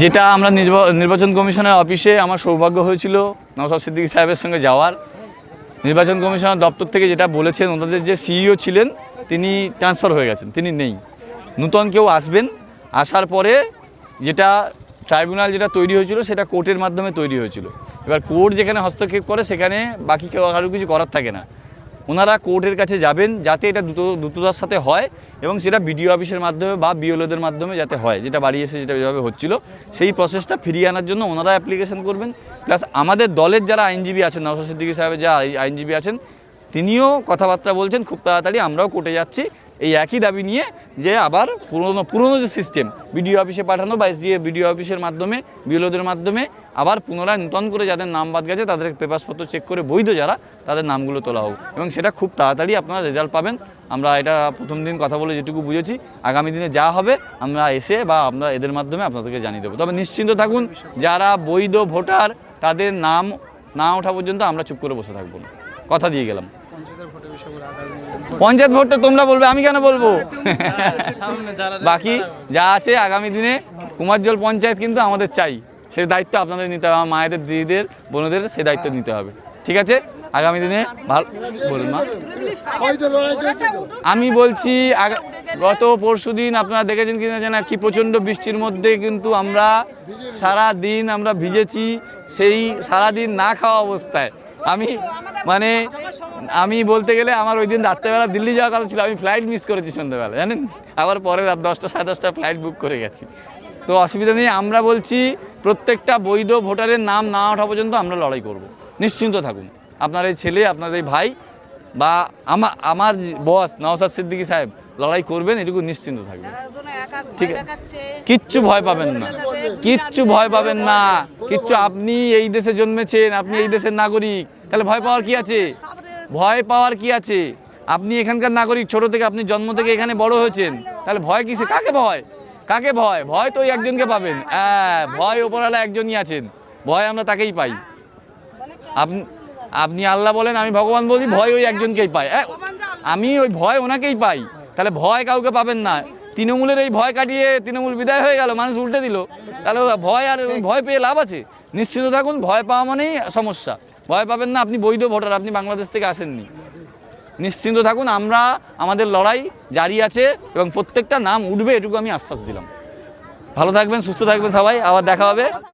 যেটা আমরা নির্বাচন কমিশনের অফিসে আমার সৌভাগ্য হয়েছিল নওশাদ সিদ্দিকী সাহেবের সঙ্গে যাওয়ার। নির্বাচন কমিশনের দপ্তর থেকে যেটা বলেছেন, ওনাদের যে সিইও ছিলেন তিনি ট্রান্সফার হয়ে গেছেন, তিনি নেই, নূতন কেউ আসবেন। আসার পরে যেটা ট্রাইব্যুনাল যেটা তৈরি হয়েছিল সেটা কোর্টের মাধ্যমে তৈরি হয়েছিল। এবার কোর্ট যেখানে হস্তক্ষেপ করে সেখানে বাকি কেউ কারো কিছু করার থাকে না। ওনারা কোর্টের কাছে যাবেন যাতে এটা দ্রুততার সাথে হয় এবং সেটা বিডিও অফিসের মাধ্যমে বা বিএলওদের মাধ্যমে যাতে হয়, যেটা বাড়ি এসে যেটা যেভাবে হচ্ছিল সেই প্রসেসটা ফিরিয়ে আনার জন্য ওনারা অ্যাপ্লিকেশন করবেন। প্লাস আমাদের দলের যারা আইনজীবী আছেন, নওশাদ সিদ্দিকী সাহেবের যারা আইনজীবী আছেন তিনিও কথাবার্তা বলছেন খুব তাড়াতাড়ি আমরাও কোর্টে যাচ্ছি এই একই দাবি নিয়ে, যে আবার পুরনো যে সিস্টেম বিডিও অফিসে পাঠানো বা এসডিএ বিডিও অফিসের মাধ্যমে বিএলওদের মাধ্যমে আবার পুনরায় নূতন করে যাদের নাম বাদ গেছে তাদের পেপারসপত্র চেক করে বৈধ যারা তাদের নামগুলো তোলা হোক এবং সেটা খুব তাড়াতাড়ি আপনারা রেজাল্ট পাবেন। আমরা এটা প্রথম দিন কথা বলে যেটুকু বুঝেছি, আগামী দিনে যা হবে আমরা এসে বা আমরা এদের মাধ্যমে আপনাদেরকে জানিয়ে দেবো। তবে নিশ্চিন্ত থাকুন, যারা বৈধ ভোটার তাদের নাম না ওঠা পর্যন্ত আমরা চুপ করে বসে থাকবো না, কথা দিয়ে গেলাম। পঞ্চায়েত ভোটটা তোমরা বলবে, আমি কেন বলবো? বাকি যা আছে আগামী দিনে কুমারজল পঞ্চায়েত কিন্তু আমাদের চাই, সে দায়িত্ব আপনাদের নিতে হবে, আমার মায়েদের দিদিদের বোনদের সে দায়িত্ব নিতে হবে। ঠিক আছে, আগামী দিনে ভালো বলুন মা। আমি বলছি গত পরশুদিন আপনারা দেখেছেন কিনা জানা কি প্রচণ্ড বৃষ্টির মধ্যে কিন্তু আমরা সারা দিন আমরা ভিজেছি, সেই সারাদিন না খাওয়া অবস্থায় আমি বলতে গেলে আমার ওই দিন রাত্রেবেলা দিল্লি যাওয়ার কথা ছিল, আমি ফ্লাইট মিস করেছি সন্ধ্যাবেলা, জানেন, আবার পরে রাত 10টা সাড়ে 10টার ফ্লাইট বুক করে গেছি। তো অসুবিধা নেই, আমরা বলছি প্রত্যেকটা বৈধ ভোটারের নাম না ওঠা পর্যন্ত আমরা লড়াই করব, নিশ্চিন্ত থাকুন। আপনার এই ছেলে, আপনার এই ভাই বা আমার বস নওশাদ সিদ্দিকী সাহেব লড়াই করবেন, এটুকু নিশ্চিন্ত থাকবেন। ঠিক আছে, কিচ্ছু ভয় পাবেন না, কিচ্ছু ভয় পাবেন না, কিচ্ছু। আপনি এই দেশে জন্মেছেন, আপনি এই দেশের নাগরিক, তাহলে ভয় পাওয়ার কি আছে? ভয় পাওয়ার কি আছে? আপনি এখানকার নাগরিক, ছোট থেকে আপনি জন্ম থেকে এখানে বড় হয়েছেন, তাহলে ভয় কিসে? কাকে ভয়? কাকে ভয়? ভয় তো ওই একজনকে পাবেন, ভয় ওপরওয়ালা একজনই আছেন, ভয় আমরা তাকেই পাই। আপনি আল্লাহ বলেন, আমি ভগবান বলি, ভয় ওই একজনকেই পাই, আমি ওই ভয় ওনাকেই পাই। তাহলে ভয় কাউকে পাবেন না। তৃণমূলের এই ভয় কাটিয়ে তৃণমূল বিদায় হয়ে গেল, মানুষ উল্টে দিল, তাহলে ভয় আর ভয় পেয়ে লাভ আছে? নিশ্চিন্ত থাকুন, ভয় পাওয়া মানেই সমস্যা, ভয় পাবেন না। আপনি বৈধ ভোটার, আপনি বাংলাদেশ থেকে আসেননি, নিশ্চিন্ত থাকুন। আমরা আমাদের লড়াই জারি আছে এবং প্রত্যেকটা নাম উঠবে, এটুকু আমি আশ্বাস দিলাম। ভালো থাকবেন, সুস্থ থাকবেন সবাই, আবার দেখা হবে।